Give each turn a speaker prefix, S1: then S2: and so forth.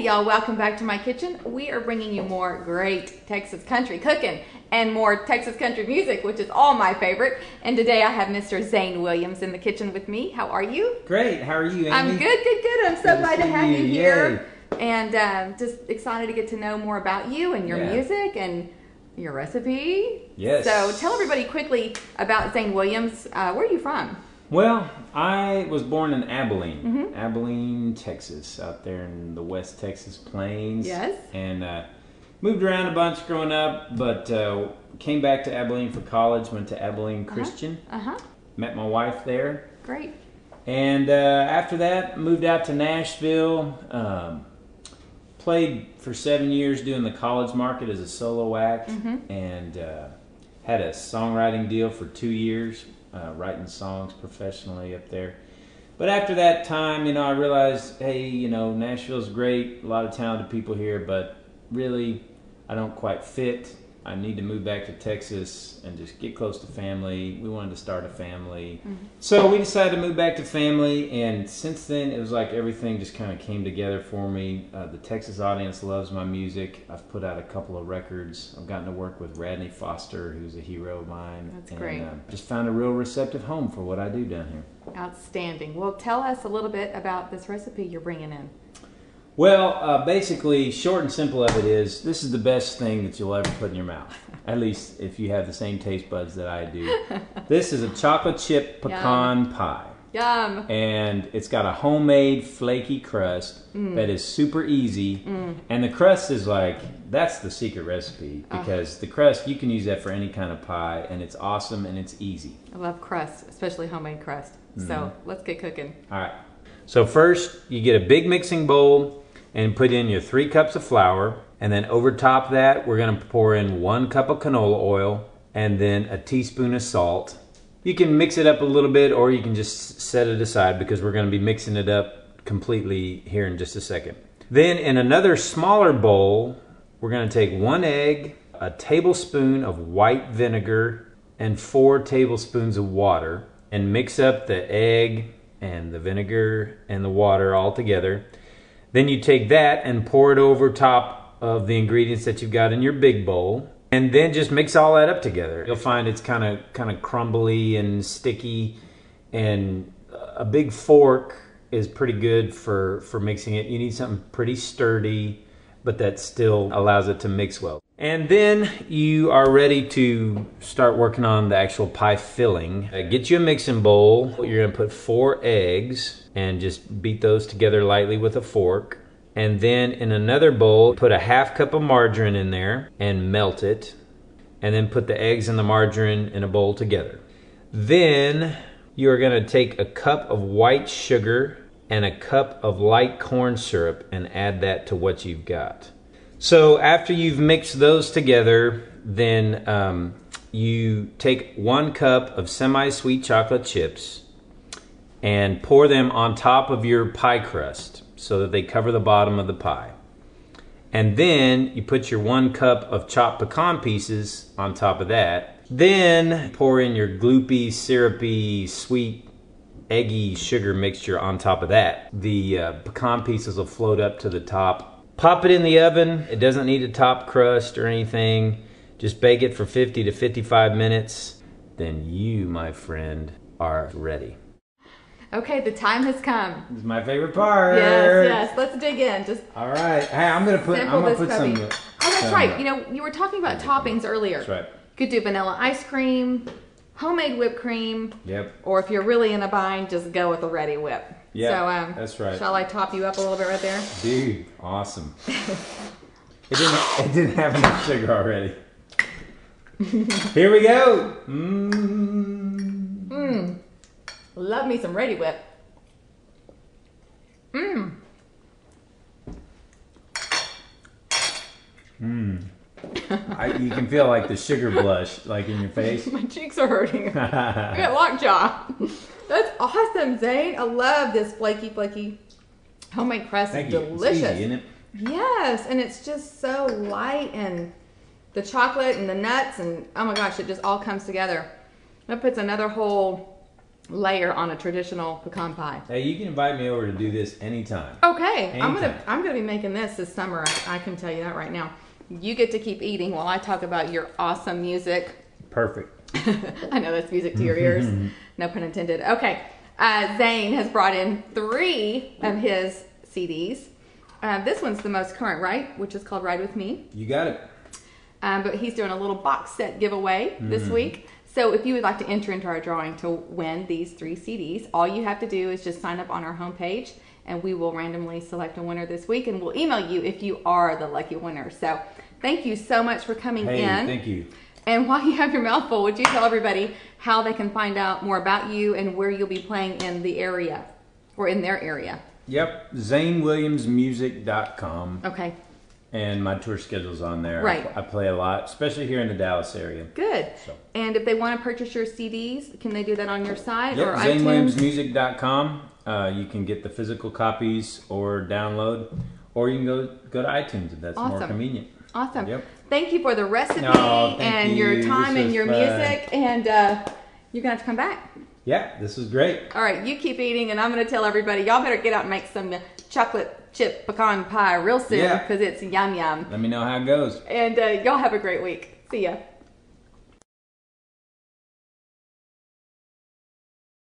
S1: y'all, welcome back to my kitchen. We are bringing you more great Texas country cooking and more Texas country music, which is all my favorite. And today I have Mr. Zane Williams in the kitchen with me. How are you?
S2: Great. How are you, Amy?
S1: I'm good. I'm so glad to have you here. Yay. And just excited to get to know more about you and your music and your recipe.
S2: Yes.
S1: So tell everybody quickly about Zane Williams. Where are you from?
S2: Well, I was born in Abilene, Abilene, Texas, out there in the West Texas Plains.
S1: Yes.
S2: And moved around a bunch growing up, but came back to Abilene for college, went to Abilene Christian, met my wife there.
S1: Great.
S2: And after that, moved out to Nashville, played for 7 years doing the college market as a solo act, and had a songwriting deal for 2 years. Writing songs professionally up there. But after that time, I realized, hey, Nashville's great, a lot of talented people here, but really I don't quite fit. I need to move back to Texas and just get close to family. We wanted to start a family. So we decided to move back to family, and since then it was like everything just kind of came together for me. The Texas audience loves my music. I've put out a couple of records. I've gotten to work with Radney Foster, who's a hero of mine.
S1: That's great.
S2: Just found a real receptive home for what I do down here.
S1: Outstanding. Well, tell us a little bit about this recipe you're bringing in.
S2: Well, basically, short and simple of it is, this is the best thing that you'll ever put in your mouth. At least if you have the same taste buds that I do. This is a chocolate chip pecan pie.
S1: Yum.
S2: And it's got a homemade flaky crust that is super easy. And the crust is that's the secret recipe. Because the crust, you can use that for any kind of pie. And it's awesome and it's easy.
S1: I love crust, especially homemade crust. So let's get cooking.
S2: All right. So first, you get a big mixing bowl and put in your 3 cups of flour, and then over top of that we're going to pour in 1 cup of canola oil and then a teaspoon of salt. You can mix it up a little bit, or you can just set it aside because we're going to be mixing it up completely here in just a second. Then in another smaller bowl we're going to take 1 egg, a tablespoon of white vinegar, and 4 tablespoons of water, and mix up the egg and the vinegar and the water all together. Then you take that and pour it over top of the ingredients that you've got in your big bowl, and then just mix all that up together. You'll find it's kind of crumbly and sticky, and a big fork is pretty good for mixing it. You need something pretty sturdy, but that still allows it to mix well. And then you are ready to start working on the actual pie filling. Get you a mixing bowl. You're going to put 4 eggs and just beat those together lightly with a fork. And then in another bowl, put a 1/2 cup of margarine in there and melt it. And then put the eggs and the margarine in a bowl together. Then you're going to take a cup of white sugar and a cup of light corn syrup and add that to what you've got. So after you've mixed those together, then you take 1 cup of semi-sweet chocolate chips and pour them on top of your pie crust so that they cover the bottom of the pie. And then you put your 1 cup of chopped pecan pieces on top of that. Then pour in your gloopy, syrupy, sweet, eggy sugar mixture on top of that. The pecan pieces will float up to the top. Pop it in the oven. It doesn't need a top crust or anything. Just bake it for 50 to 55 minutes. Then you, my friend, are ready.
S1: Okay, the time has come.
S2: This is my favorite part.
S1: Yes. Let's dig in.
S2: All right. Hey, I'm gonna put some.
S1: Oh, that's right. You were talking about toppings earlier.
S2: That's right.
S1: You could do vanilla ice cream, homemade whipped cream.
S2: Yep.
S1: Or if you're really in a bind, just go with a ready whip.
S2: Yeah,
S1: so,
S2: that's right.
S1: Shall I top you up a little bit right there?
S2: Dude, awesome. It didn't have enough sugar already. Here we go.
S1: Love me some ready whip.
S2: You can feel like the sugar blush in your face.
S1: My cheeks are hurting. I got lockjaw. That's awesome, Zane. I love this flaky homemade crust.
S2: Thank
S1: is
S2: you.
S1: delicious.
S2: It's easy, isn't it?
S1: Yes, and it's just so light, and the chocolate and the nuts, and oh my gosh, it just all comes together. That puts another whole layer on a traditional pecan pie.
S2: Hey, you can invite me over to do this anytime.
S1: Okay,
S2: Anytime.
S1: I'm gonna be making this summer. I can tell you that right now. You get to keep eating while I talk about your awesome music.
S2: Perfect.
S1: I know that's music to your ears. No pun intended. Okay, Zane has brought in 3 of his CDs. This one's the most current, right? Which is called Ride With Me.
S2: You got it.
S1: But he's doing a little box set giveaway this week. So if you would like to enter into our drawing to win these 3 CDs, all you have to do is just sign up on our homepage, and we will randomly select a winner this week, and we'll email you if you are the lucky winner. So thank you so much for coming in.
S2: Thank you.
S1: And while you have your mouth full, would you tell everybody how they can find out more about you and where you'll be playing in the area or in their area?
S2: Yep, ZaneWilliamsMusic.com.
S1: Okay.
S2: And my tour schedule's on there.
S1: Right.
S2: I play a lot, especially here in the Dallas area.
S1: Good.
S2: So.
S1: And if they want to purchase your CDs, can they do that on your site
S2: Yep,
S1: or iTunes?
S2: ZaneWilliamsMusic.com. You can get the physical copies or download, or you can go to iTunes if that's more convenient.
S1: Awesome.
S2: Yep.
S1: Thank you for the recipe
S2: thank
S1: your
S2: you.
S1: time
S2: This
S1: and your
S2: was fun.
S1: music. And you're going to have to come back.
S2: Yeah, this was great.
S1: All right, you keep eating, and I'm going to tell everybody, y'all better get out and make some chocolate chip pecan pie real soon because it's yum yum.
S2: Let me know how it goes.
S1: And y'all have a great week. See ya.